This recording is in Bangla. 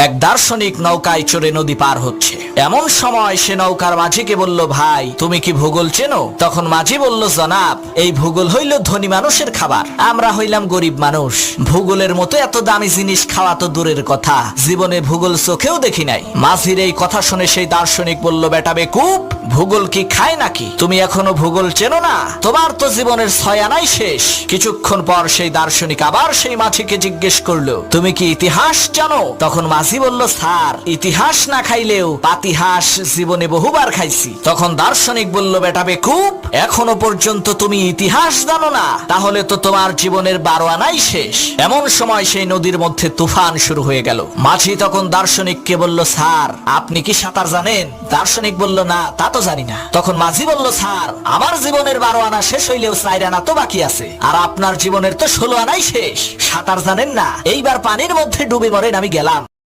এক দার্শনিক নৌকায় চড়ে নদী পার হচ্ছে। এমন সময় সে নৌকার মাঝিকে বলল, ভাই তুমি কি ভূগোল চেনো? তখন মাঝি বলল, জনাব, এই ভূগোল হইল ধনী মানুষের খাবার, আমরা হইলাম গরিব মানুষ। ভূগোলের মতো এত দামি জিনিস খাওয়া তো দূরের কথা, জীবনে ভূগোল চোখেও দেখি নাই। মাঝির এই কথা শুনে সেই দার্শনিক বলল, বেটা বেকুব, ভূগোল কি খায় নাকি? তুমি এখনো ভূগোল চেনো না? তোমার তো জীবনের 6 আনাই শেষ। কিছুক্ষণ পর সেই দার্শনিক আবার সেই মাঝিকে জিজ্ঞেস করলো, তুমি কি ইতিহাস জানো? তখন মাঝি বলল, স্যার, ইতিহাস না খাইলেও পাতিহাস জীবনে বহুবার খাইছি। তখন দার্শনিক বলল, বেটা বেকুব, এখনো পর্যন্ত তুমি ইতিহাস জানো না? তাহলে তো তোমার জীবনের 12 আনাই শেষ। এমন সময় সেই নদীর মধ্যে তুফান শুরু হয়ে গেল। মাঝি তখন দার্শনিককে বলল, স্যার, আপনি কি সাঁতার জানেন? দার্শনিক বলল, না, তা তো জানি না। তখন মাঝি বলল, স্যার, আমার জীবনের 12 আনা শেষ হইলেও 4 আনা তো বাকি আছে, আর আপনার জীবনের তো 16 আনাই শেষ। সাঁতার জানেন না? এইবার পানির মধ্যে ডুবে মরেন, আমি গেলাম।